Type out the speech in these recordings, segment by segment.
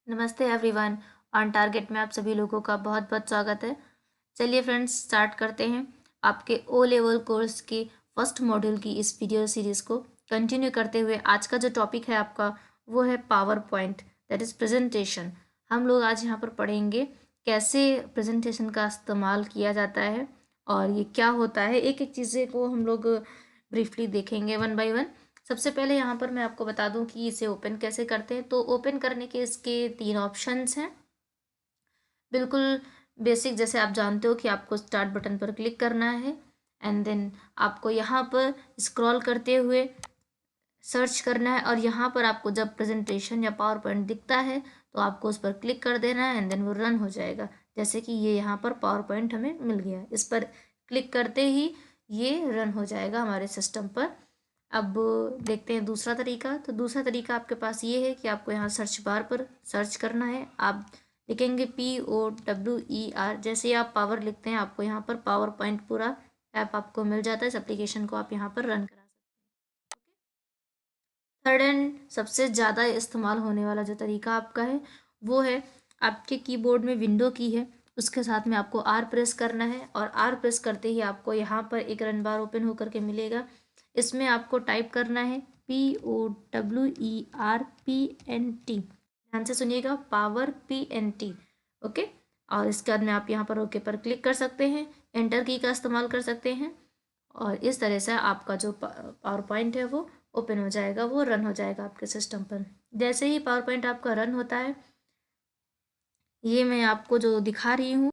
नमस्ते everyone. On target में आप सभी लोगों का बहुत बहुत स्वागत है। चलिए फ्रेंड्स, स्टार्ट करते हैं आपके ओ लेवल कोर्स के फर्स्ट मॉड्यूल की इस वीडियो सीरीज़ को कंटिन्यू करते हुए। आज का जो टॉपिक है आपका वो है power point, that is presentation. हम लोग आज यहाँ पर पढ़ेंगे कैसे प्रेजेंटेशन का इस्तेमाल किया जाता है और ये क्या होता है। एक एक चीज़ें को हम लोग ब्रीफली देखेंगे वन बाय वन। सबसे पहले यहाँ पर मैं आपको बता दूं कि इसे ओपन कैसे करते हैं। तो ओपन करने के इसके 3 ऑप्शंस हैं। बिल्कुल बेसिक, जैसे आप जानते हो कि आपको स्टार्ट बटन पर क्लिक करना है एंड देन आपको यहाँ पर स्क्रॉल करते हुए सर्च करना है और यहाँ पर आपको जब प्रेजेंटेशन या पावर पॉइंट दिखता है तो आपको उस पर क्लिक कर देना है एंड देन वो रन हो जाएगा। जैसे कि ये यहाँ पर पावर पॉइंट हमें मिल गया, इस पर क्लिक करते ही ये रन हो जाएगा हमारे सिस्टम पर। अब देखते हैं दूसरा तरीका। तो दूसरा तरीका आपके पास ये है कि आपको यहाँ सर्च बार पर सर्च करना है। आप लिखेंगे POWER। जैसे ही आप पावर लिखते हैं आपको यहाँ पर पावर पॉइंट पूरा ऐप आपको मिल जाता है। इस एप्लीकेशन को आप यहाँ पर रन करा सकते हैं। थर्ड एंड सबसे ज़्यादा इस्तेमाल होने वाला जो तरीका आपका है वो है, आपके कीबोर्ड में विंडो की है, उसके साथ में आपको R प्रेस करना है और R प्रेस करते ही आपको यहाँ पर एक रन बार ओपन होकर के मिलेगा। इसमें आपको टाइप करना है POWERPNT। ध्यान से सुनिएगा, पावर PNT। ओके, और इसके बाद में आप यहाँ पर ओके पर क्लिक कर सकते हैं, एंटर की का इस्तेमाल कर सकते हैं और इस तरह से आपका जो पावर पॉइंट है वो ओपन हो जाएगा, वो रन हो जाएगा आपके सिस्टम पर। जैसे ही पावर पॉइंट आपका रन होता है, ये मैं आपको जो दिखा रही हूँ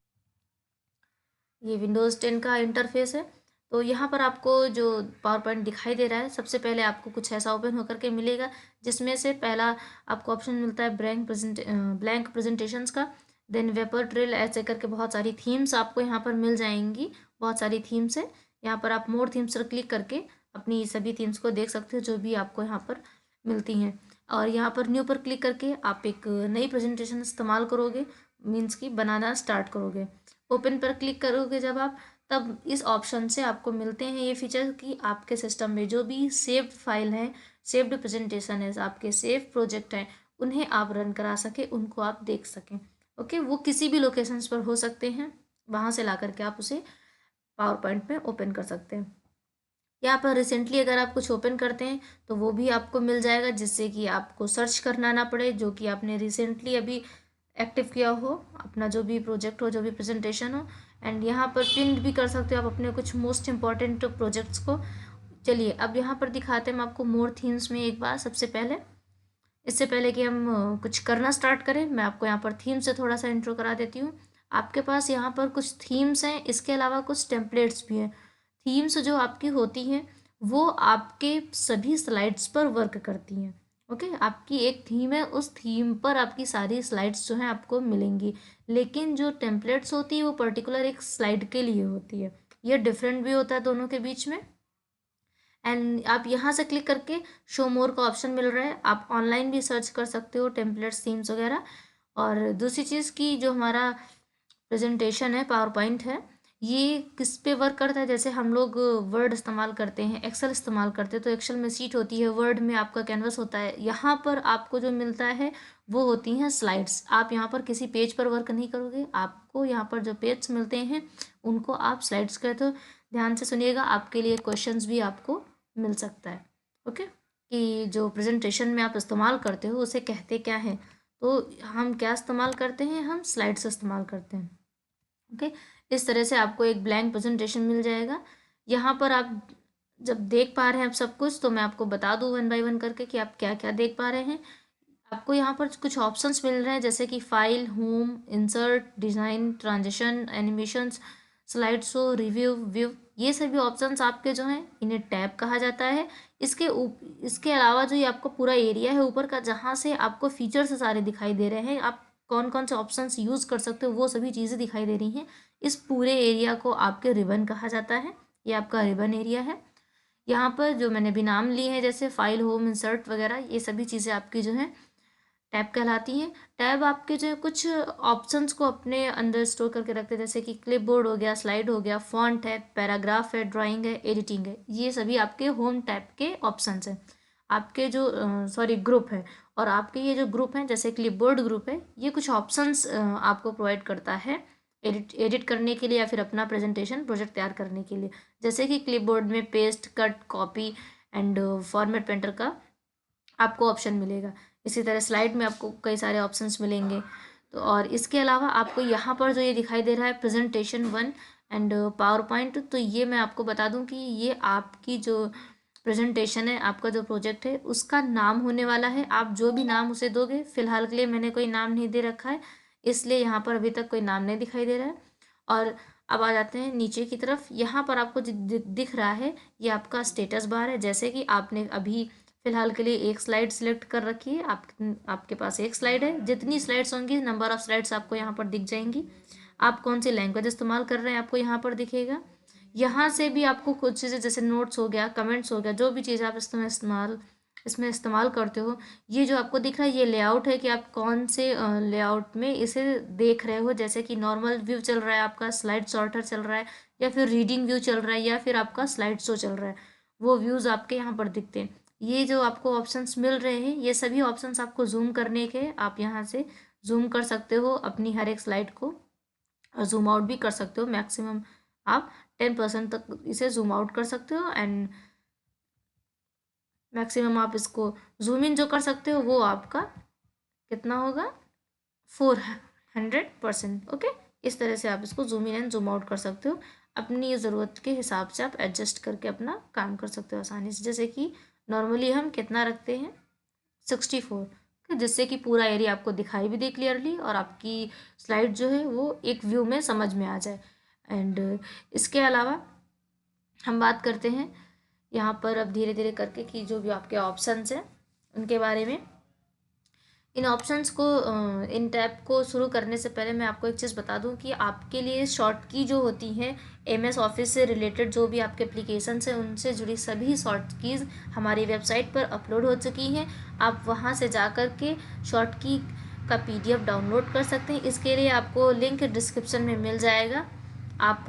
ये विंडोज़ 10 का इंटरफेस है। तो यहाँ पर आपको जो पावर पॉइंट दिखाई दे रहा है, सबसे पहले आपको कुछ ऐसा ओपन होकर के मिलेगा जिसमें से पहला आपको ऑप्शन मिलता है ब्लैंक प्रेजेंटेशंस का। देन वेपर ट्रेल, ऐसे करके बहुत सारी थीम्स आपको यहाँ पर मिल जाएंगी। बहुत सारी थीम्स है, यहाँ पर आप मोर थीम्स पर क्लिक करके अपनी सभी थीम्स को देख सकते हो जो भी आपको यहाँ पर मिलती हैं। और यहाँ पर न्यू पर क्लिक करके आप एक नई प्रेजेंटेशन इस्तेमाल करोगे, मीन्स कि बनाना स्टार्ट करोगे। ओपन पर क्लिक करोगे जब आप, तब इस ऑप्शन से आपको मिलते हैं ये फीचर कि आपके सिस्टम में जो भी सेव्ड फाइल है, सेव्ड प्रेजेंटेशन है, आपके सेव प्रोजेक्ट हैं, उन्हें आप रन करा सके, उनको आप देख सकें। ओके, वो किसी भी लोकेशंस पर हो सकते हैं, वहाँ से ला करके आप उसे पावर पॉइंट में ओपन कर सकते हैं। यहाँ पर रिसेंटली अगर आप कुछ ओपन करते हैं तो वो भी आपको मिल जाएगा, जिससे कि आपको सर्च करना ना पड़े, जो कि आपने रिसेंटली अभी एक्टिव किया हो, अपना जो भी प्रोजेक्ट हो, जो भी प्रेजेंटेशन हो। एंड यहाँ पर पिन भी कर सकते हो आप अपने कुछ मोस्ट इम्पॉर्टेंट प्रोजेक्ट्स को। चलिए अब यहाँ पर दिखाते हैं हम आपको मोर थीम्स में एक बार। सबसे पहले, इससे पहले कि हम कुछ करना स्टार्ट करें, मैं आपको यहाँ पर थीम से थोड़ा सा इंट्रो करा देती हूँ। आपके पास यहाँ पर कुछ थीम्स हैं, इसके अलावा कुछ टेम्पलेट्स भी हैं। थीम्स जो आपकी होती हैं वो आपके सभी स्लाइड्स पर वर्क करती हैं। ओके, आपकी एक थीम है, उस थीम पर आपकी सारी स्लाइड्स जो हैं आपको मिलेंगी। लेकिन जो टेम्पलेट्स होती है वो पर्टिकुलर एक स्लाइड के लिए होती है। ये डिफरेंट भी होता है दोनों के बीच में। एंड आप यहाँ से क्लिक करके शो मोर का ऑप्शन मिल रहा है, आप ऑनलाइन भी सर्च कर सकते हो टेम्पलेट्स, थीम्स वगैरह। और दूसरी चीज़ की जो हमारा प्रेजेंटेशन है, पावर पॉइंट है, ये किस पे वर्क करता है। जैसे हम लोग वर्ड इस्तेमाल करते हैं, एक्सेल इस्तेमाल करते हैं, तो एक्सेल में सीट होती है, वर्ड में आपका कैनवस होता है। यहाँ पर आपको जो मिलता है वो होती हैं स्लाइड्स। आप यहाँ पर किसी पेज पर वर्क नहीं करोगे, आपको यहाँ पर जो पेज मिलते हैं उनको आप स्लाइड्स कहते हो। ध्यान से सुनिएगा, आपके लिए क्वेश्चंस भी आपको मिल सकता है। ओके, कि जो प्रेजेंटेशन में आप इस्तेमाल करते हो उसे कहते क्या हैं। तो हम क्या इस्तेमाल करते हैं, हम स्लाइड्स इस्तेमाल करते हैं। ओके, इस तरह से आपको एक ब्लैंक प्रेजेंटेशन मिल जाएगा। यहाँ पर आप जब देख पा रहे हैं आप सब कुछ, तो मैं आपको बता दूँ वन बाय वन करके कि आप क्या क्या देख पा रहे हैं। आपको यहाँ पर कुछ ऑप्शंस मिल रहे हैं, जैसे कि file, home, insert, design, transition, animations, slide show, review, view. ये सभी ऑप्शंस आपके जो हैं इन्हें टैब कहा जाता है। इसके अलावा जो ये आपको पूरा एरिया है ऊपर का, जहाँ से आपको फीचर्स सारे दिखाई दे रहे हैं, आप कौन कौन से ऑप्शंस यूज़ कर सकते हो, वो सभी चीज़ें दिखाई दे रही हैं। इस पूरे एरिया को आपके रिबन कहा जाता है। ये आपका रिबन एरिया है। यहाँ पर जो मैंने भी नाम लिए हैं, जैसे फाइल, होम, इंसर्ट वगैरह, ये सभी चीज़ें आपकी जो हैं टैब कहलाती हैं। टैब आपके जो है कुछ ऑप्शंस को अपने अंदर स्टोर करके रखते हैं, जैसे कि क्लिपबोर्ड हो गया, स्लाइड हो गया, फॉन्ट है, पैराग्राफ है, ड्राइंग है, एडिटिंग है। ये सभी आपके होम टैब के ऑप्शंस हैं। आपके जो ग्रुप है, और आपके ये जो ग्रुप हैं जैसे क्लिपबोर्ड ग्रुप है, ये कुछ ऑप्शंस आपको प्रोवाइड करता है एडिट करने के लिए या फिर अपना प्रेजेंटेशन प्रोजेक्ट तैयार करने के लिए। जैसे कि क्लिपबोर्ड में paste, cut, copy and format painter का आपको ऑप्शन मिलेगा। इसी तरह स्लाइड में आपको कई सारे ऑप्शंस मिलेंगे। तो और इसके अलावा आपको यहाँ पर जो ये दिखाई दे रहा है प्रेजेंटेशन 1 एंड पावर पॉइंट, तो ये मैं आपको बता दूं कि ये आपकी जो प्रेजेंटेशन है, आपका जो प्रोजेक्ट है, उसका नाम होने वाला है। आप जो भी नाम उसे दोगे, फिलहाल के लिए मैंने कोई नाम नहीं दे रखा है, इसलिए यहाँ पर अभी तक कोई नाम नहीं दिखाई दे रहा है। और अब आ जाते हैं नीचे की तरफ। यहाँ पर आपको जो दिख रहा है ये आपका स्टेटस बार है। जैसे कि आपने अभी फिलहाल के लिए एक स्लाइड सिलेक्ट कर रखी है, आपके पास एक स्लाइड है। जितनी स्लाइड्स होंगी, नंबर ऑफ स्लाइड्स आपको यहाँ पर दिख जाएंगी। आप कौन सी लैंग्वेज इस्तेमाल कर रहे हैं आपको यहाँ पर दिखेगा। यहाँ से भी आपको कुछ चीज़ें जैसे नोट्स हो गया, कमेंट्स हो गया, जो भी चीज़ आप इसमें इस्तेमाल करते हो, ये जो आपको दिख रहा है ये लेआउट है कि आप कौन से लेआउट में इसे देख रहे हो। जैसे कि नॉर्मल व्यू चल रहा है आपका, स्लाइड सॉर्टर चल रहा है, या फिर रीडिंग व्यू चल रहा है, या फिर आपका स्लाइड शो चल रहा है, वो व्यूज़ आपके यहाँ पर दिखते हैं। ये जो आपको ऑप्शंस मिल रहे हैं, ये सभी ऑप्शंस आपको जूम करने के, आप यहाँ से जूम कर सकते हो अपनी हर एक स्लाइड को, और जूम आउट भी कर सकते हो। मैक्सिमम आप 10% तक इसे जूम आउट कर सकते हो, एंड मैक्सिमम आप इसको जूम इन जो कर सकते हो वो आपका कितना होगा, 400%। ओके, इस तरह से आप इसको zoom in and zoom out कर सकते हो। अपनी ज़रूरत के हिसाब से आप एडजस्ट करके अपना काम कर सकते हो आसानी से। जैसे कि नॉर्मली हम कितना रखते हैं, 64, जिससे कि पूरा एरिया आपको दिखाई भी दे क्लियरली, और आपकी स्लाइड जो है वो एक व्यू में समझ में आ जाए। एंड इसके अलावा हम बात करते हैं यहाँ पर अब धीरे धीरे करके कि जो भी आपके ऑप्शंस हैं उनके बारे में। इन ऑप्शंस को इन टैब को शुरू करने से पहले मैं आपको एक चीज़ बता दूं कि आपके लिए शॉर्ट की जो होती हैं, MS ऑफिस से रिलेटेड जो भी आपके एप्लीकेशंस हैं उनसे जुड़ी सभी शॉर्ट कीज़ हमारी वेबसाइट पर अपलोड हो चुकी हैं। आप वहां से जा कर के शॉर्ट की का PDF डाउनलोड कर सकते हैं। इसके लिए आपको लिंक डिस्क्रिप्शन में मिल जाएगा, आप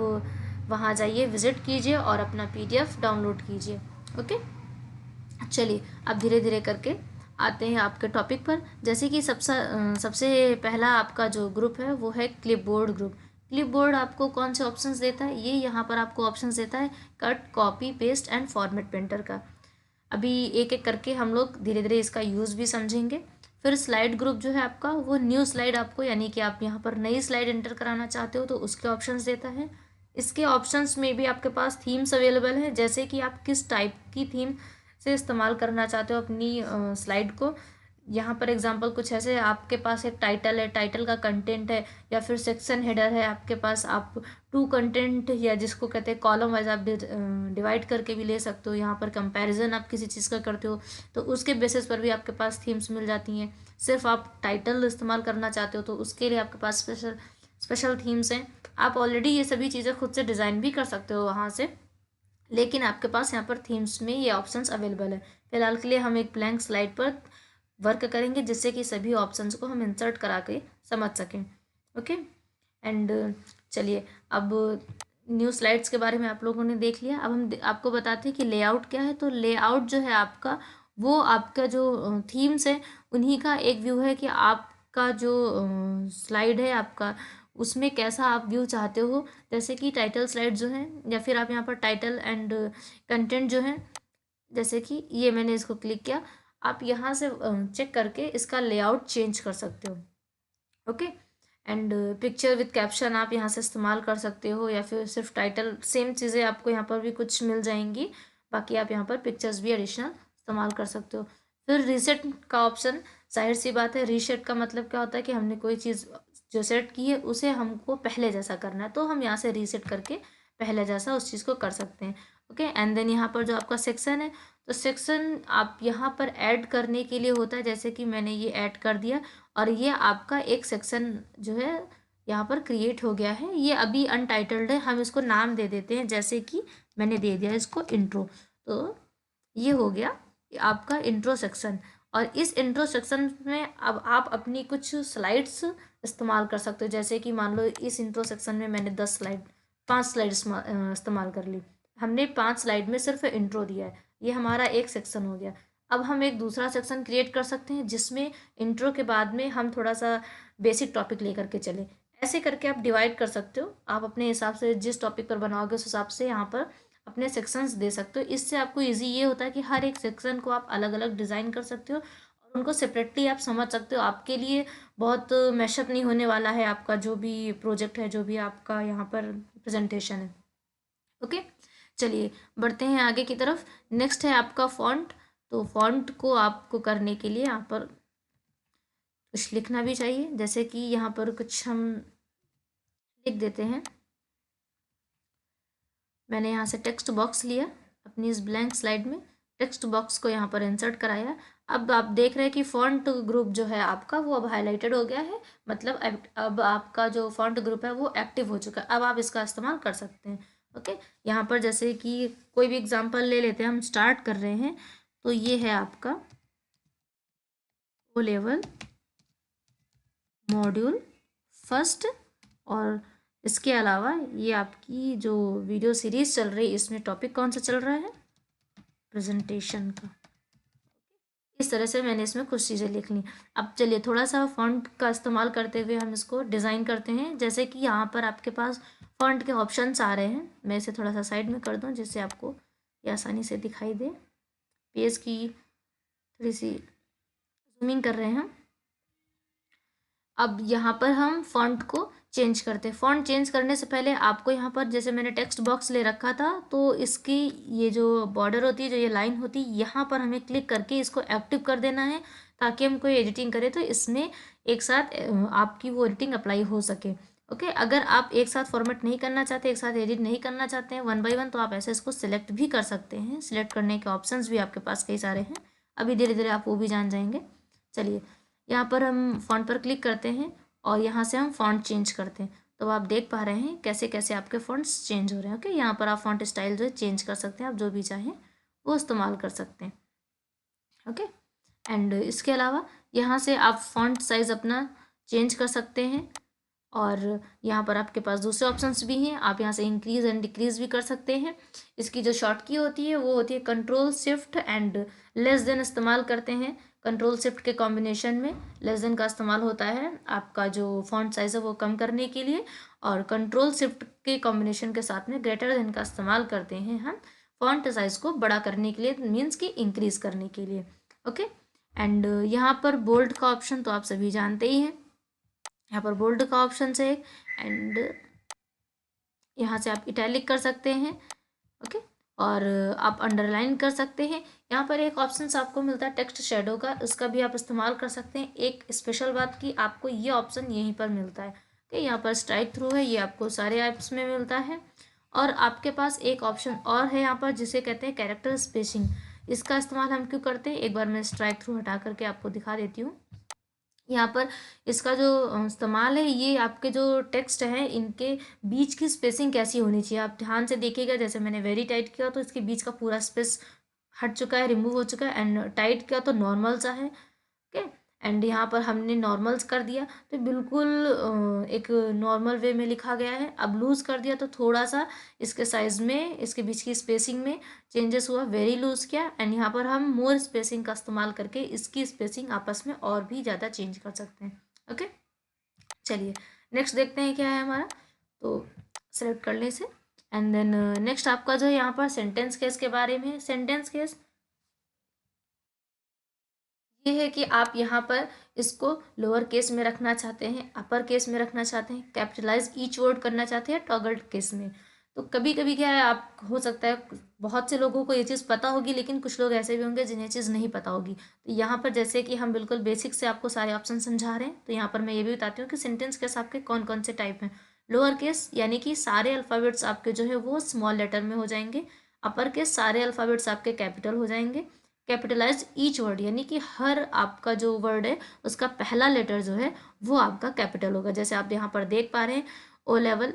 वहाँ जाइए, विज़िट कीजिए और अपना PDF डाउनलोड कीजिए। ओके, चलिए अब धीरे धीरे करके आते हैं आपके टॉपिक पर। जैसे कि सबसे पहला आपका जो ग्रुप है वो है क्लिपबोर्ड ग्रुप। क्लिपबोर्ड आपको कौन से ऑप्शंस देता है, ये यहाँ पर आपको ऑप्शंस देता है cut, copy, paste and format painter का। अभी एक एक करके हम लोग धीरे धीरे इसका यूज़ भी समझेंगे। फिर स्लाइड ग्रुप जो है आपका, वो न्यू स्लाइड आपको, यानी कि आप यहाँ पर नई स्लाइड एंटर कराना चाहते हो तो उसके ऑप्शंस देता है। इसके ऑप्शंस में भी आपके पास थीम्स अवेलेबल है, जैसे कि आप किस टाइप की थीम से इस्तेमाल करना चाहते हो अपनी स्लाइड को। यहाँ पर एग्जांपल कुछ ऐसे, आपके पास एक टाइटल है, टाइटल का कंटेंट है, या फिर सेक्शन हेडर है आपके पास, आप टू कंटेंट या जिसको कहते हैं कॉलम वाइज आप डिवाइड करके भी ले सकते हो। यहाँ पर कंपैरिजन आप किसी चीज़ का करते हो तो उसके बेसिस पर भी आपके पास थीम्स मिल जाती हैं। सिर्फ आप टाइटल इस्तेमाल करना चाहते हो तो उसके लिए आपके पास स्पेशल थीम्स हैं। आप ऑलरेडी ये सभी चीज़ें खुद से डिज़ाइन भी कर सकते हो वहाँ से, लेकिन आपके पास यहाँ पर थीम्स में ये ऑप्शंस अवेलेबल है। फिलहाल के लिए हम एक ब्लैंक स्लाइड पर वर्क करेंगे जिससे कि सभी ऑप्शंस को हम इंसर्ट करा के समझ सकें। ओके, एंड चलिए अब न्यू स्लाइड्स के बारे में आप लोगों ने देख लिया। अब हम आपको बताते हैं कि लेआउट क्या है। तो लेआउट जो है आपका, वो आपका जो थीम्स है उन्हीं का एक व्यू है कि आपका जो स्लाइड है आपका, उसमें कैसा आप व्यू चाहते हो। जैसे कि टाइटल स्लाइड जो है, या फिर आप यहाँ पर टाइटल एंड कंटेंट जो है, जैसे कि ये मैंने इसको क्लिक किया, आप यहाँ से चेक करके इसका लेआउट चेंज कर सकते हो। Okay, and picture with caption आप यहाँ से इस्तेमाल कर सकते हो, या फिर सिर्फ टाइटल, सेम चीज़ें आपको यहाँ पर भी कुछ मिल जाएंगी। बाकी आप यहाँ पर पिक्चर्स भी एडिशनल इस्तेमाल कर सकते हो। फिर रीसेट का ऑप्शन, जाहिर सी बात है, रीसेट का मतलब क्या होता है कि हमने कोई चीज़ जो सेट की है उसे हमको पहले जैसा करना है, तो हम यहाँ से रीसेट करके पहले जैसा उस चीज़ को कर सकते हैं। ओके, एंड देन यहाँ पर जो आपका सेक्शन है, तो सेक्शन आप यहाँ पर ऐड करने के लिए होता है। जैसे कि मैंने ये ऐड कर दिया और ये आपका एक सेक्शन जो है यहाँ पर क्रिएट हो गया है। ये अभी अनटाइटल्ड है, हम इसको नाम दे देते हैं, जैसे कि मैंने दे दिया इसको इंट्रो। तो ये हो गया आपका इंट्रो सेक्शन। और इस इंट्रो सेक्शन में अब आप अपनी कुछ स्लाइड्स इस्तेमाल कर सकते हो। जैसे कि मान लो इस इंट्रो सेक्शन में मैंने 5 स्लाइड इस्तेमाल कर ली। हमने 5 स्लाइड में सिर्फ इंट्रो दिया है, ये हमारा एक सेक्शन हो गया। अब हम एक दूसरा सेक्शन क्रिएट कर सकते हैं जिसमें इंट्रो के बाद में हम थोड़ा सा बेसिक टॉपिक लेकर के चले। ऐसे करके आप डिवाइड कर सकते हो, आप अपने हिसाब से जिस टॉपिक पर बनाओगे उस हिसाब से यहाँ पर अपने सेक्शंस दे सकते हो। इससे आपको इजी ये होता है कि हर एक सेक्शन को आप अलग अलग डिज़ाइन कर सकते हो और उनको सेपरेटली आप समझ सकते हो। आपके लिए बहुत मैशअप नहीं होने वाला है आपका जो भी प्रोजेक्ट है, जो भी आपका यहाँ पर प्रेजेंटेशन है। ओके, चलिए बढ़ते हैं आगे की तरफ। नेक्स्ट है आपका फॉन्ट। तो फॉन्ट को आपको करने के लिए यहाँ पर कुछ लिखना भी चाहिए, जैसे कि यहाँ पर कुछ हम लिख देते हैं। मैंने यहाँ से टेक्स्ट बॉक्स लिया अपनी इस ब्लैंक स्लाइड में, टेक्स्ट बॉक्स को यहाँ पर इंसर्ट कराया। अब आप देख रहे हैं कि फॉन्ट ग्रुप जो है आपका वो अब हाईलाइटेड हो गया है, मतलब अब आपका जो फॉन्ट ग्रुप है वो एक्टिव हो चुका है। अब आप इसका इस्तेमाल कर सकते हैं। ओके, यहाँ पर जैसे कि कोई भी एग्जांपल ले लेते हैं, हम स्टार्ट कर रहे हैं। तो ये है आपका ओ लेवल मॉड्यूल फर्स्ट, और इसके अलावा ये आपकी जो वीडियो सीरीज चल रही है इसमें टॉपिक कौन सा चल रहा है, प्रेजेंटेशन का। इस तरह से मैंने इसमें कुछ चीज़ें लिख ली। अब चलिए थोड़ा सा फॉन्ट का इस्तेमाल करते हुए हम इसको डिज़ाइन करते हैं। जैसे कि यहाँ पर आपके पास फॉन्ट के ऑप्शंस आ रहे हैं, मैं इसे थोड़ा सा साइड में कर दूँ जिससे आपको ये आसानी से दिखाई दे। पेज की थोड़ी सी जूमिंग कर रहे हैं हम। अब यहाँ पर हम फॉन्ट को चेंज करते हैं। फॉन्ट चेंज करने से पहले आपको यहाँ पर, जैसे मैंने टेक्स्ट बॉक्स ले रखा था, तो इसकी ये जो बॉर्डर होती है, जो ये लाइन होती है, यहाँ पर हमें क्लिक करके इसको एक्टिव कर देना है ताकि हम कोई एडिटिंग करें तो इसमें एक साथ आपकी वो एडिटिंग अप्लाई हो सके। ओके, अगर आप एक साथ फॉर्मेट नहीं करना चाहते, एक साथ एडिट नहीं करना चाहते हैं वन बाई वन, तो आप ऐसे इसको सिलेक्ट भी कर सकते हैं। सिलेक्ट करने के ऑप्शंस भी आपके पास कई सारे हैं, अभी धीरे धीरे आप वो भी जान जाएंगे। चलिए यहाँ पर हम फॉन्ट पर क्लिक करते हैं और यहाँ से हम फॉन्ट चेंज करते हैं। तो आप देख पा रहे हैं कैसे कैसे आपके फॉन्ट्स चेंज हो रहे हैं। ओके, यहाँ पर आप फॉन्ट स्टाइल जो है चेंज कर सकते हैं, आप जो भी चाहें वो इस्तेमाल कर सकते हैं। ओके, एंड इसके अलावा यहाँ से आप फॉन्ट साइज़ अपना चेंज कर सकते हैं और यहाँ पर आपके पास दूसरे ऑप्शंस भी हैं। आप यहाँ से इंक्रीज एंड डिक्रीज भी कर सकते हैं। इसकी जो शॉर्ट की होती है वो होती है control shift and less than इस्तेमाल करते हैं। कंट्रोल शिफ्ट के कॉम्बिनेशन में लेस देन का इस्तेमाल होता है आपका जो फॉन्ट साइज है वो कम करने के लिए, और कंट्रोल शिफ्ट के कॉम्बिनेशन के साथ में ग्रेटर देन का इस्तेमाल करते हैं हम फॉन्ट साइज को बड़ा करने के लिए, मीन्स कि इंक्रीज करने के लिए। ओके, एंड यहाँ पर बोल्ड का ऑप्शन तो आप सभी जानते ही हैं। यहाँ पर बोल्ड का ऑप्शन है एंड यहाँ से आप इटैलिक कर सकते हैं। ओके, और आप अंडरलाइन कर सकते हैं। यहाँ पर एक ऑप्शन आपको मिलता है टेक्स्ट शेडो का, इसका भी आप इस्तेमाल कर सकते हैं। एक स्पेशल बात की आपको ये ऑप्शन यहीं पर मिलता है कि यहाँ पर स्ट्राइक थ्रू है, ये आपको सारे ऐप्स में मिलता है। और आपके पास एक ऑप्शन और है यहाँ पर जिसे कहते हैं कैरेक्टर स्पेसिंग। इसका इस्तेमाल हम क्यों करते हैं, एक बार मैं स्ट्राइक थ्रू हटा करके आपको दिखा देती हूँ। यहाँ पर इसका जो इस्तेमाल है, ये आपके जो टेक्स्ट है इनके बीच की स्पेसिंग कैसी होनी चाहिए आप ध्यान से देखिएगा। जैसे मैंने वेरी टाइट किया तो इसके बीच का पूरा स्पेस हट चुका है, रिमूव हो चुका है, एंड टाइट किया तो नॉर्मल सा है। ओके, एंड यहाँ पर हमने नॉर्मल्स कर दिया तो बिल्कुल एक नॉर्मल वे में लिखा गया है। अब लूज़ कर दिया तो थोड़ा सा इसके साइज़ में, इसके बीच की स्पेसिंग में चेंजेस हुआ, वेरी लूज़ किया, एंड यहाँ पर हम मोर स्पेसिंग का इस्तेमाल करके इसकी स्पेसिंग आपस में और भी ज़्यादा चेंज कर सकते हैं। ओके, चलिए नेक्स्ट देखते हैं क्या है हमारा। तो सेलेक्ट करने से एंड देन नेक्स्ट आपका जो है यहाँ पर सेंटेंस केस के बारे में। सेंटेंस केस ये है कि आप यहाँ पर इसको लोअर केस में रखना चाहते हैं, अपर केस में रखना चाहते हैं, कैपिटलाइज ईच वर्ड करना चाहते हैं टॉगल केस में। तो कभी कभी क्या है, आप हो सकता है बहुत से लोगों को ये चीज़ पता होगी लेकिन कुछ लोग ऐसे भी होंगे जिन्हें चीज़ नहीं पता होगी। तो यहाँ पर जैसे कि हम बिल्कुल बेसिक से आपको सारे ऑप्शन समझा रहे हैं, तो यहाँ पर मैं ये भी बताती हूँ कि सेंटेंस केस आपके कौन कौन से टाइप हैं। लोअर केस यानी कि सारे अल्फ़ाबेट्स आपके जो है वो स्मॉल लेटर में हो जाएंगे। अपर केस सारे अल्फ़ाबेट्स आपके कैपिटल हो जाएंगे। कैपिटलाइज ईच वर्ड यानी कि हर आपका जो वर्ड है उसका पहला लेटर जो है वो आपका कैपिटल होगा। जैसे आप यहाँ पर देख पा रहे हैं ओ लेवल,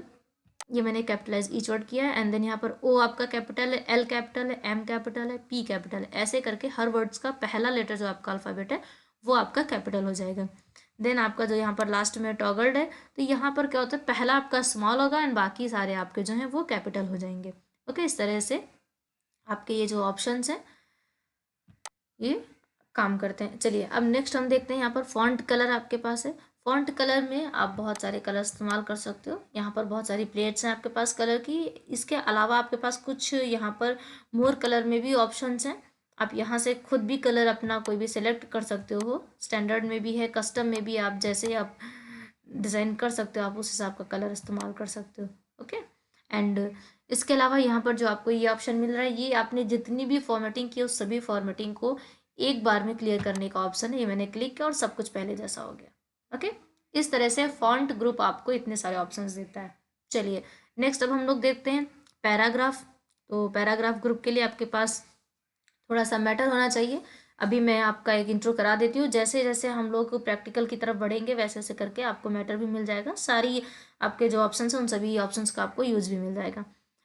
ये मैंने कैपिटलाइज ईच वर्ड किया है, एंड देन यहाँ पर ओ आपका कैपिटल है, एल कैपिटल है, एम कैपिटल है, पी कैपिटल है। ऐसे करके हर वर्ड्स का पहला लेटर जो आपका अल्फ़ाबेट है वो आपका कैपिटल हो जाएगा। देन आपका जो यहाँ पर लास्ट में टॉगल्ड है, तो यहाँ पर क्या होता है, पहला आपका स्मॉल होगा एंड बाकी सारे आपके जो हैं वो कैपिटल हो जाएंगे। ओके, इस तरह से आपके ये जो ऑप्शंस हैं ये काम करते हैं। चलिए अब नेक्स्ट हम देखते हैं, यहाँ पर फॉन्ट कलर आपके पास है। फॉन्ट कलर में आप बहुत सारे कलर इस्तेमाल कर सकते हो। यहाँ पर बहुत सारी प्लेट्स हैं आपके पास कलर की। इसके अलावा आपके पास कुछ यहाँ पर मोर कलर में भी ऑप्शंस हैं। आप यहाँ से खुद भी कलर अपना कोई भी सिलेक्ट कर सकते हो। स्टैंडर्ड में भी है, कस्टम में भी, आप जैसे आप डिज़ाइन कर सकते हो आप उस हिसाब का कलर इस्तेमाल कर सकते हो। ओके, एंड इसके अलावा यहाँ पर जो आपको ये ऑप्शन मिल रहा है, ये आपने जितनी भी फॉर्मेटिंग की उस सभी फॉर्मेटिंग को एक बार में क्लियर करने का ऑप्शन है। ये मैंने क्लिक किया और सब कुछ पहले जैसा हो गया। ओके, इस तरह से फॉन्ट ग्रुप आपको इतने सारे ऑप्शंस देता है। चलिए नेक्स्ट अब हम लोग देखते हैं पैराग्राफ। तो पैराग्राफ ग्रुप के लिए आपके पास थोड़ा सा मैटर होना चाहिए। अभी मैं आपका एक इंट्रो करा देती हूँ। जैसे जैसे हम लोग प्रैक्टिकल की तरफ बढ़ेंगे वैसे वैसे करके आपको मैटर भी मिल जाएगा। सारी आपके जो ऑप्शंस हैं उन सभी ऑप्शंस का आपको यूज़ भी मिल जाएगा।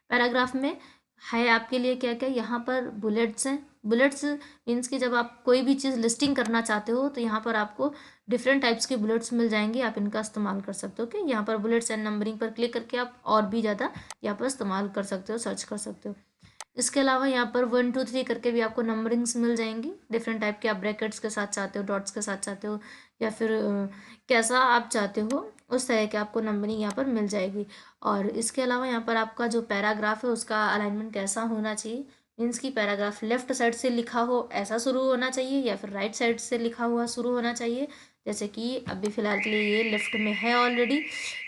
पैराग्राफ में है आपके लिए क्या क्या, यहाँ पर बुलेट्स हैं। बुलेट्स मीन्स कि जब आप कोई भी चीज़ लिस्टिंग करना चाहते हो तो यहाँ पर आपको डिफरेंट टाइप्स के बुलेट्स मिल जाएंगे, आप इनका इस्तेमाल कर सकते हो। ओके, यहाँ पर बुलेट्स एंड नंबरिंग पर क्लिक करके आप और भी ज़्यादा यहाँ पर इस्तेमाल कर सकते हो, सर्च कर सकते हो। इसके अलावा यहाँ पर 1 2 3 करके भी आपको नंबरिंग्स मिल जाएंगी डिफरेंट टाइप के। आप ब्रैकेट्स के साथ चाहते हो, डॉट्स के साथ चाहते हो, या फिर कैसा आप चाहते हो उस तरह के आपको नंबरिंग यहाँ पर मिल जाएगी। और इसके अलावा यहाँ पर आपका जो पैराग्राफ है उसका अलाइनमेंट कैसा होना चाहिए, मीन्स की पैराग्राफ लेफ्ट साइड से लिखा हो ऐसा शुरू होना चाहिए या फिर राइट साइड से लिखा हुआ शुरू होना चाहिए। जैसे कि अभी फ़िलहाल के लिए ये लेफ्ट में है ऑलरेडी।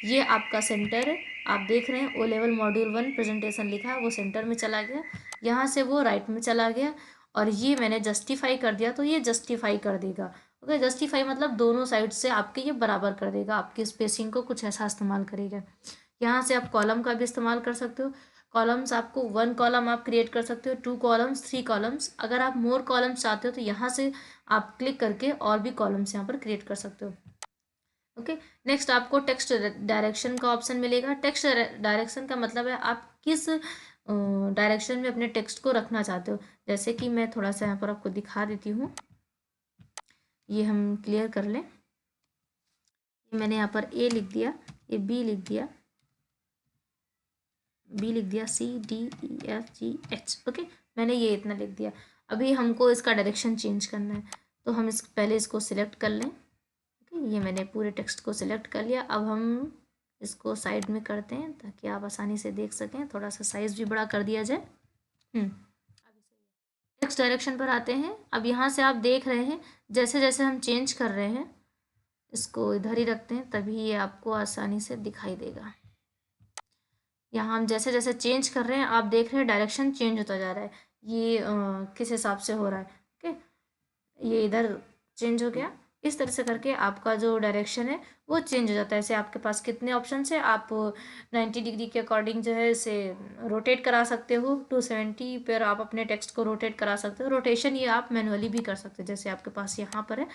ये आपका सेंटर है, आप देख रहे हैं ओ लेवल मॉड्यूल 1 प्रेजेंटेशन लिखा है, वो सेंटर में चला गया। यहाँ से वो राइट में चला गया और ये मैंने जस्टिफाई कर दिया तो ये जस्टिफाई कर देगा। ओके, जस्टिफाई मतलब दोनों साइड से आपके ये बराबर कर देगा, आपकी स्पेसिंग को कुछ ऐसा इस्तेमाल करेगा। यहाँ से आप कॉलम का भी इस्तेमाल कर सकते हो। कॉलम्स आपको 1 कॉलम आप क्रिएट कर सकते हो, 2 कॉलम्स, 3 कॉलम्स। अगर आप मोर कॉलम्स चाहते हो तो यहाँ से आप क्लिक करके और भी कॉलम्स यहाँ पर क्रिएट कर सकते हो। ओके, नेक्स्ट आपको टेक्स्ट डायरेक्शन का ऑप्शन मिलेगा। टेक्स्ट डायरेक्शन का मतलब है आप किस डायरेक्शन में अपने टेक्स्ट को रखना चाहते हो। जैसे कि मैं थोड़ा सा यहाँ पर आपको दिखा देती हूँ, ये हम क्लियर कर लें। मैंने यहाँ पर ए लिख दिया, ये बी लिख दिया, बी लिख दिया, C D E F G H. Okay, मैंने ये इतना लिख दिया। अभी हमको इसका डायरेक्शन चेंज करना है तो हम पहले इसको सिलेक्ट कर लें। ओके, ये मैंने पूरे टेक्स्ट को सिलेक्ट कर लिया। अब हम इसको साइड में करते हैं ताकि आप आसानी से देख सकें। थोड़ा सा साइज़ भी बड़ा कर दिया जाए। नेक्स्ट डायरेक्शन पर आते हैं। अब यहाँ से आप देख रहे हैं जैसे जैसे हम चेंज कर रहे हैं, इसको इधर ही रखते हैं तभी ये आपको आसानी से दिखाई देगा। यहाँ हम जैसे जैसे चेंज कर रहे हैं आप देख रहे हैं डायरेक्शन चेंज होता जा रहा है। ये किस हिसाब से हो रहा है। ओके, ये इधर चेंज हो गया। इस तरह से करके आपका जो डायरेक्शन है वो चेंज हो जाता है। ऐसे आपके पास कितने ऑप्शन है, आप 90 डिग्री के अकॉर्डिंग जो है इसे रोटेट करा सकते हो। 270 पर आप अपने टेक्स्ट को रोटेट करा सकते हो। रोटेशन ये आप मैनुअली भी कर सकते हो, जैसे आपके पास यहाँ पर है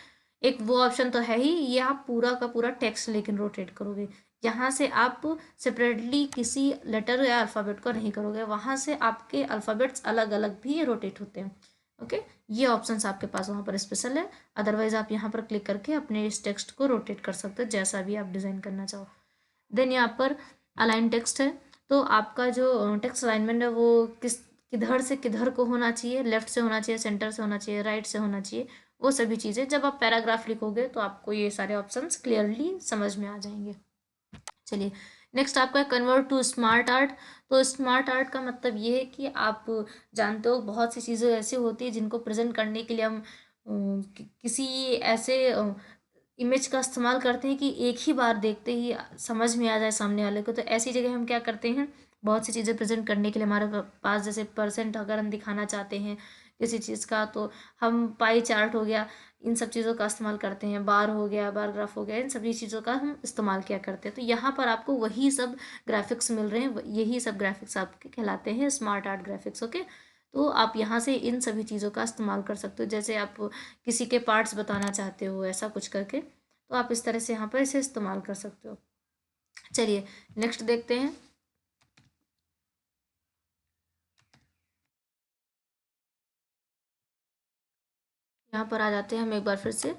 एक वो ऑप्शन तो है ही। ये आप पूरा का पूरा टेक्स्ट लेकिन रोटेट करोगे। यहाँ से आप सेपरेटली किसी लेटर या अल्फ़ाबेट को नहीं करोगे, वहाँ से आपके अल्फ़ाबेट्स अलग अलग भी रोटेट होते हैं। ओके, ये ऑप्शंस आपके पास वहाँ पर स्पेशल है। अदरवाइज आप यहाँ पर क्लिक करके अपने इस टेक्स्ट को रोटेट कर सकते हो जैसा भी आप डिज़ाइन करना चाहो। देन यहाँ पर अलाइन टेक्स्ट है, तो आपका जो टेक्स्ट अलाइनमेंट है वो किधर से किधर को होना चाहिए, लेफ्ट से होना चाहिए, सेंटर से होना चाहिए, राइट से होना चाहिए, वो सभी चीज़ें जब आप पैराग्राफ लिखोगे तो आपको ये सारे ऑप्शंस क्लियरली समझ में आ जाएंगे। चलिए नेक्स्ट आपका कन्वर्ट टू स्मार्ट आर्ट। तो स्मार्ट आर्ट का मतलब ये है कि आप जानते हो बहुत सी चीज़ें ऐसी होती है जिनको प्रेजेंट करने के लिए हम किसी ऐसे इमेज का इस्तेमाल करते हैं कि एक ही बार देखते ही समझ में आ जाए सामने वाले को। तो ऐसी जगह हम क्या करते हैं, बहुत सी चीज़ें प्रेजेंट करने के लिए हमारे पास जैसे परसेंट अगर हम दिखाना चाहते हैं किसी चीज़ का तो हम पाई चार्ट हो गया, इन सब चीज़ों का इस्तेमाल करते हैं। बार हो गया, बार ग्राफ हो गया, इन सभी चीज़ों का हम इस्तेमाल किया करते हैं। तो यहाँ पर आपको वही सब ग्राफिक्स मिल रहे हैं, यही सब ग्राफिक्स आपके कहलाते हैं स्मार्ट आर्ट ग्राफिक्स। ओके, तो आप यहाँ से इन सभी चीज़ों का इस्तेमाल कर सकते हो। जैसे आप किसी के पार्ट्स बताना चाहते हो ऐसा कुछ करके, तो आप इस तरह से यहाँ पर इसे इस्तेमाल कर सकते हो। चलिए नेक्स्ट देखते हैं। यहाँ पर आ जाते हैं हम एक बार फिर से।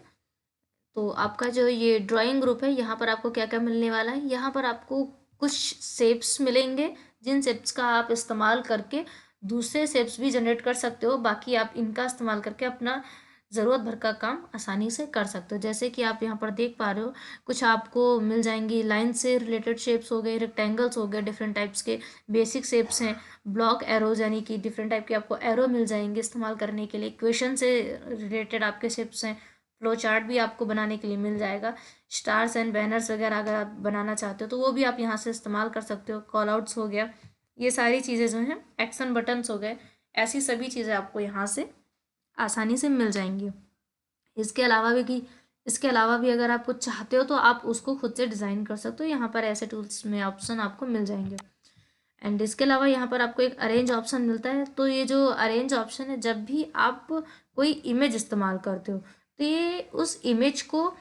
तो आपका जो ये ड्राइंग ग्रुप है यहाँ पर आपको क्या क्या मिलने वाला है, यहाँ पर आपको कुछ शेप्स मिलेंगे जिन शेप्स का आप इस्तेमाल करके दूसरे शेप्स भी जनरेट कर सकते हो। बाकी आप इनका इस्तेमाल करके अपना ज़रूरत भर का काम आसानी से कर सकते हो। जैसे कि आप यहाँ पर देख पा रहे हो, कुछ आपको मिल जाएंगी लाइन से रिलेटेड शेप्स हो गए, रेक्टेंगल्स हो गए, डिफरेंट टाइप्स के बेसिक शेप्स हैं, ब्लॉक एरोज यानी कि डिफरेंट टाइप के आपको एरो मिल जाएंगे इस्तेमाल करने के लिए, इक्वेशन से रिलेटेड आपके शेप्स हैं, फ्लो चार्ट भी आपको बनाने के लिए मिल जाएगा, स्टार्स एंड बैनर्स वगैरह अगर आप बनाना चाहते हो तो वो भी आप यहाँ से इस्तेमाल कर सकते हो, कॉल आउट्स हो गया, ये सारी चीज़ें जो हैं, एक्शन बटन्स हो गए, ऐसी सभी चीज़ें आपको यहाँ से आसानी से मिल जाएंगी। इसके अलावा भी कि इसके अलावा भी अगर आप कुछ चाहते हो तो आप उसको खुद से डिज़ाइन कर सकते हो। यहाँ पर ऐसे टूल्स में ऑप्शन आपको मिल जाएंगे। एंड इसके अलावा यहाँ पर आपको एक अरेंज ऑप्शन मिलता है। तो ये जो अरेंज ऑप्शन है, जब भी आप कोई इमेज इस्तेमाल करते हो तो ये उस इमेज को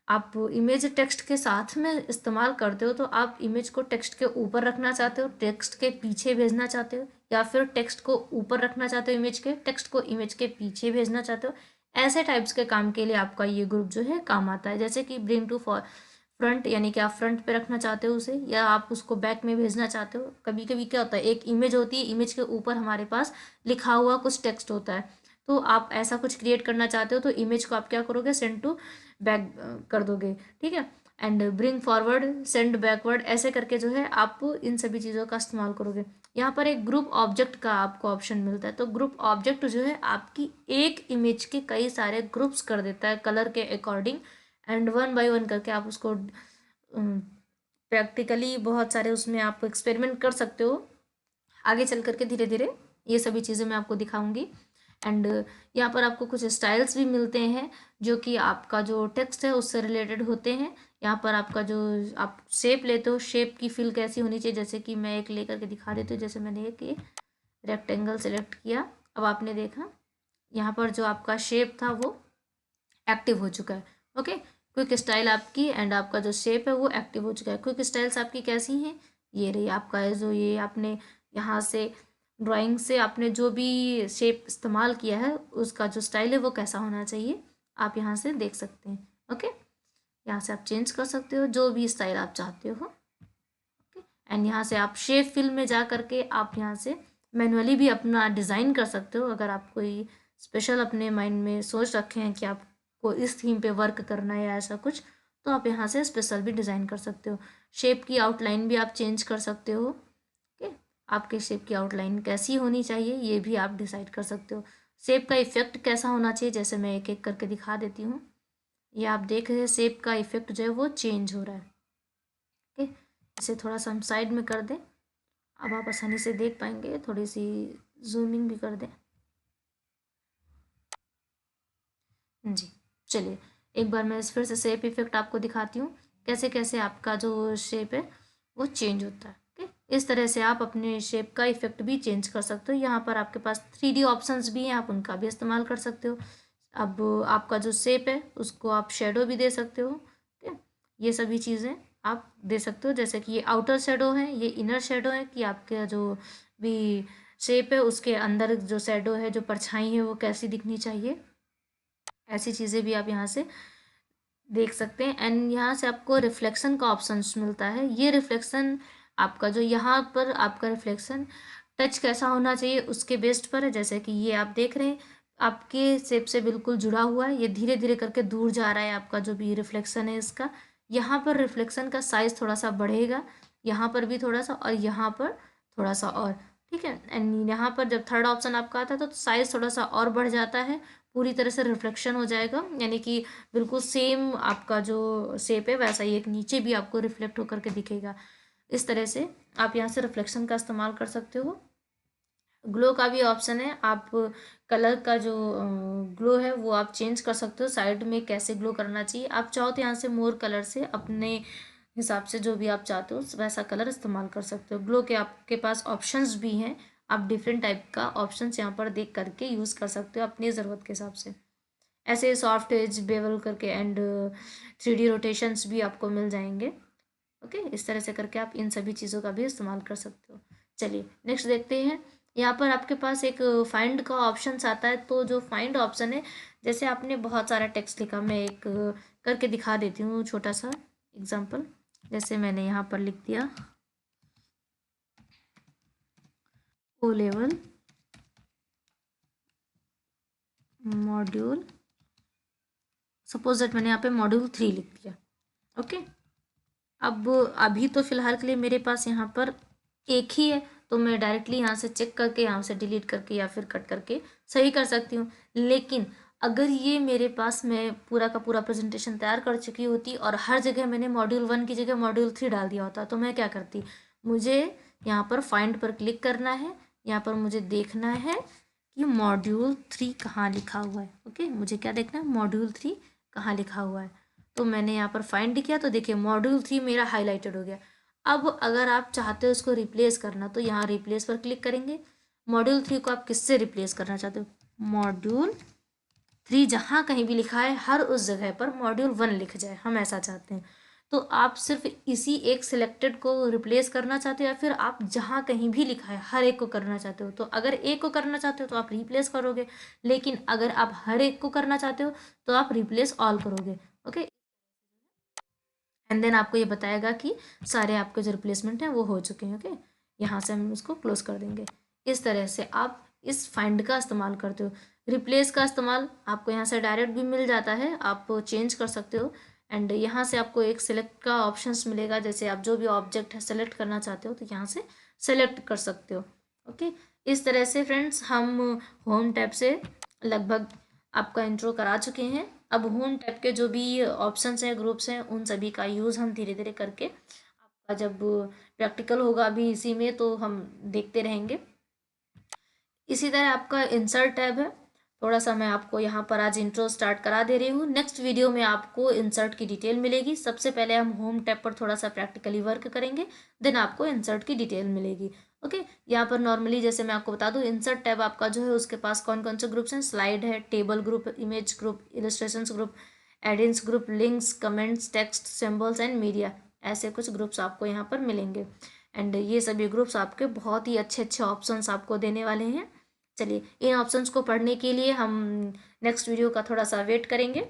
आप इमेज टेक्स्ट के साथ में इस्तेमाल करते हो, तो आप इमेज को टेक्स्ट के ऊपर रखना चाहते हो, टेक्स्ट के पीछे भेजना चाहते हो, या फिर टेक्स्ट को ऊपर रखना चाहते हो इमेज के, टेक्स्ट को इमेज के पीछे भेजना चाहते हो, ऐसे टाइप्स के काम के लिए आपका ये ग्रुप जो है काम आता है। जैसे कि ब्रिंग टू फ्रंट, यानी कि आप फ्रंट पे रखना चाहते हो उसे, या आप उसको बैक में भेजना चाहते हो। कभी कभी क्या होता है, एक इमेज होती है, इमेज के ऊपर हमारे पास लिखा हुआ कुछ टेक्स्ट होता है, तो आप ऐसा कुछ क्रिएट करना चाहते हो तो इमेज को आप क्या करोगे, सेंड टू बैक कर दोगे, ठीक है। And bring forward, send backward, ऐसे करके जो है आप इन सभी चीज़ों का इस्तेमाल करोगे। यहाँ पर एक ग्रुप ऑब्जेक्ट का आपको ऑप्शन मिलता है। तो ग्रुप ऑब्जेक्ट जो है आपकी एक इमेज के कई सारे ग्रुप्स कर देता है कलर के according, and one by one करके आप उसको प्रैक्टिकली बहुत सारे उसमें आप एक्सपेरिमेंट कर सकते हो। आगे चल करके धीरे धीरे ये सभी चीज़ें मैं आपको दिखाऊंगी। एंड यहाँ पर आपको कुछ स्टाइल्स भी मिलते हैं जो कि आपका जो टेक्स्ट है उससे रिलेटेड होते हैं। यहाँ पर आपका जो आप शेप लेते हो, शेप की फील कैसी होनी चाहिए, जैसे कि मैं एक लेकर के दिखा देती हूँ। जैसे मैंने एक रेक्टेंगल सेलेक्ट किया, अब आपने देखा यहाँ पर जो आपका शेप था वो एक्टिव हो चुका है। ओके, क्विक स्टाइल आपकी एंड आपका जो शेप है वो एक्टिव हो चुका है। क्विक स्टाइल्स आपकी कैसी हैं, ये रही आपका है जो ये आपने यहाँ से ड्राइंग से आपने जो भी शेप इस्तेमाल किया है उसका जो स्टाइल है वो कैसा होना चाहिए, आप यहाँ से देख सकते हैं। ओके, यहाँ से आप चेंज कर सकते हो जो भी स्टाइल आप चाहते हो। ओके, एंड यहाँ से आप शेप फिल में जा करके आप यहाँ से मैनुअली भी अपना डिज़ाइन कर सकते हो। अगर आप कोई स्पेशल अपने माइंड में सोच रखे हैं कि आपको इस थीम पे वर्क करना है या ऐसा कुछ, तो आप यहाँ से स्पेशल भी डिज़ाइन कर सकते हो। शेप की आउटलाइन भी आप चेंज कर सकते हो। ओके, आपके शेप की आउटलाइन कैसी होनी चाहिए ये भी आप डिसाइड कर सकते हो। शेप का इफेक्ट कैसा होना चाहिए, जैसे मैं एक एक करके दिखा देती हूँ। ये आप देख रहे हैं शेप का इफेक्ट जो है वो चेंज हो रहा है। ओके, इसे थोड़ा सा हम साइड में कर दें, अब आप आसानी से देख पाएंगे। थोड़ी सी जूमिंग भी कर दें जी। चलिए एक बार मैं फिर से शेप इफेक्ट आपको दिखाती हूँ, कैसे कैसे आपका जो शेप है वो चेंज होता है। ओके, इस तरह से आप अपने शेप का इफेक्ट भी चेंज कर सकते हो। यहाँ पर आपके पास 3D ऑप्शंस भी हैं, आप उनका भी इस्तेमाल कर सकते हो। अब आपका जो शेप है उसको आप शेडो भी दे सकते हो। ठीक है, ये सभी चीज़ें आप दे सकते हो। जैसे कि ये आउटर शेडो है, ये इनर शेडो है, कि आपके जो भी शेप है उसके अंदर जो शेडो है, जो परछाई है वो कैसी दिखनी चाहिए, ऐसी चीज़ें भी आप यहाँ से देख सकते हैं। एंड यहाँ से आपको रिफ्लेक्शन का ऑप्शन मिलता है। ये रिफ्लेक्शन आपका जो यहाँ पर आपका रिफ्लेक्शन टच कैसा होना चाहिए उसके बेस्ड पर है। जैसे कि ये आप देख रहे हैं आपके शेप से बिल्कुल जुड़ा हुआ है, ये धीरे धीरे करके दूर जा रहा है आपका जो भी रिफ्लेक्शन है इसका। यहाँ पर रिफ्लेक्शन का साइज़ थोड़ा सा बढ़ेगा, यहाँ पर भी थोड़ा सा, और यहाँ पर थोड़ा सा और। ठीक है, एंड यहाँ पर जब थर्ड ऑप्शन आपका आता है तो साइज़ थोड़ा सा और बढ़ जाता है, पूरी तरह से रिफ्लेक्शन हो जाएगा, यानी कि बिल्कुल सेम आपका जो शेप है वैसा ही एक नीचे भी आपको रिफ्लेक्ट होकर के दिखेगा। इस तरह से आप यहाँ से रिफ्लेक्शन का इस्तेमाल कर सकते हो। ग्लो का भी ऑप्शन है, आप कलर का जो ग्लो है वो आप चेंज कर सकते हो, साइड में कैसे ग्लो करना चाहिए। आप चाहो तो यहाँ से मोर कलर से अपने हिसाब से जो भी आप चाहते हो वैसा कलर इस्तेमाल कर सकते हो। ग्लो के आपके पास ऑप्शंस भी हैं, आप डिफरेंट टाइप का ऑप्शंस यहाँ पर देख करके यूज़ कर सकते हो अपनी ज़रूरत के हिसाब से। ऐसे सॉफ्ट एज बेवल करके एंड 3D रोटेशंस भी आपको मिल जाएंगे। ओके, इस तरह से करके आप इन सभी चीज़ों का भी इस्तेमाल कर सकते हो। चलिए नेक्स्ट देखते हैं। यहाँ पर आपके पास एक फाइंड का ऑप्शन आता है। तो जो फाइंड ऑप्शन है, जैसे आपने बहुत सारा टेक्स्ट लिखा, मैं एक करके दिखा देती हूँ छोटा सा एग्जांपल। जैसे मैंने यहाँ पर लिख दिया O level module, suppose that मैंने यहाँ पे मॉड्यूल 3 लिख दिया। ओके, अब अभी तो फिलहाल के लिए मेरे पास यहाँ पर एक ही है, तो मैं डायरेक्टली यहाँ से चेक करके यहाँ से डिलीट करके या फिर कट करके सही कर सकती हूँ। लेकिन अगर ये मेरे पास मैं पूरा का पूरा प्रेजेंटेशन तैयार कर चुकी होती और हर जगह मैंने मॉड्यूल 1 की जगह मॉड्यूल 3 डाल दिया होता, तो मैं क्या करती, मुझे यहाँ पर फाइंड पर क्लिक करना है, यहाँ पर मुझे देखना है कि मॉड्यूल 3 कहाँ लिखा हुआ है। ओके, मुझे क्या देखना है, मॉड्यूल 3 कहाँ लिखा हुआ है। तो मैंने यहाँ पर फाइंड किया तो देखिए मॉड्यूल 3 मेरा हाईलाइटेड हो गया। अब अगर आप चाहते हो इसको रिप्लेस करना, तो यहाँ रिप्लेस पर क्लिक करेंगे। मॉड्यूल 3 को आप किससे रिप्लेस करना चाहते हो, मॉड्यूल 3 जहाँ कहीं भी लिखा है हर उस जगह पर मॉड्यूल 1 लिख जाए, हम ऐसा चाहते हैं। तो आप सिर्फ इसी एक सिलेक्टेड को रिप्लेस करना चाहते हो या फिर आप जहाँ कहीं भी लिखा है हर एक को करना चाहते हो। तो अगर एक को करना चाहते हो तो आप रिप्लेस करोगे, लेकिन अगर आप हर एक को करना चाहते हो तो आप रिप्लेस ऑल करोगे। ओके, एंड देन आपको ये बताएगा कि सारे आपके जो रिप्लेसमेंट हैं वो हो चुके हैं। ओके, यहाँ से हम इसको क्लोज कर देंगे। इस तरह से आप इस फाइंड का इस्तेमाल करते हो। रिप्लेस का इस्तेमाल आपको यहाँ से डायरेक्ट भी मिल जाता है, आप चेंज कर सकते हो। एंड यहाँ से आपको एक सिलेक्ट का ऑप्शंस मिलेगा, जैसे आप जो भी ऑब्जेक्ट है सेलेक्ट करना चाहते हो तो यहाँ से सेलेक्ट कर सकते हो। ओके, इस तरह से फ्रेंड्स हम होम टैब से लगभग आपका इंट्रो करा चुके हैं। अब होम टैब के जो भी ऑप्शंस हैं, ग्रुप्स हैं, उन सभी का यूज़ हम धीरे धीरे करके आपका जब प्रैक्टिकल होगा अभी इसी में तो हम देखते रहेंगे। इसी तरह आपका इंसर्ट टैब है, थोड़ा सा मैं आपको यहाँ पर आज इंट्रो स्टार्ट करा दे रही हूँ। नेक्स्ट वीडियो में आपको इंसर्ट की डिटेल मिलेगी। सबसे पहले हम होम टैब पर थोड़ा सा प्रैक्टिकली वर्क करेंगे, देन आपको इंसर्ट की डिटेल मिलेगी। ओके, यहाँ पर नॉर्मली जैसे मैं आपको बता दूँ, इंसर्ट टैब आपका जो है उसके पास कौन कौन से ग्रुप्स हैं, स्लाइड है, table group, image group, illustrations group, add-ins group, links, comments, text, symbols and media, ऐसे कुछ ग्रुप्स आपको यहाँ पर मिलेंगे। एंड ये सभी ग्रुप्स आपके बहुत ही अच्छे अच्छे ऑप्शंस आपको देने वाले हैं। चलिए, इन ऑप्शंस को पढ़ने के लिए हम नेक्स्ट वीडियो का थोड़ा सा वेट करेंगे।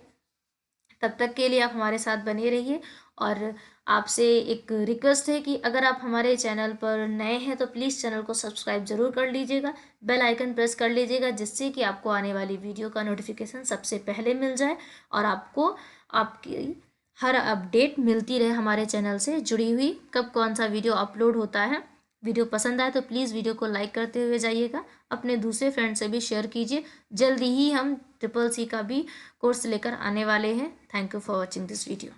तब तक के लिए आप हमारे साथ बने रहिए। और आपसे एक रिक्वेस्ट है कि अगर आप हमारे चैनल पर नए हैं तो प्लीज़ चैनल को सब्सक्राइब जरूर कर लीजिएगा, बेल आइकन प्रेस कर लीजिएगा, जिससे कि आपको आने वाली वीडियो का नोटिफिकेशन सबसे पहले मिल जाए और आपको आपकी हर अपडेट मिलती रहे हमारे चैनल से जुड़ी हुई, कब कौन सा वीडियो अपलोड होता है। वीडियो पसंद आए तो प्लीज़ वीडियो को लाइक करते हुए जाइएगा, अपने दूसरे फ्रेंड से भी शेयर कीजिए। जल्दी ही हम ट्रिपल सी का भी कोर्स लेकर आने वाले हैं। Thank you for watching this video.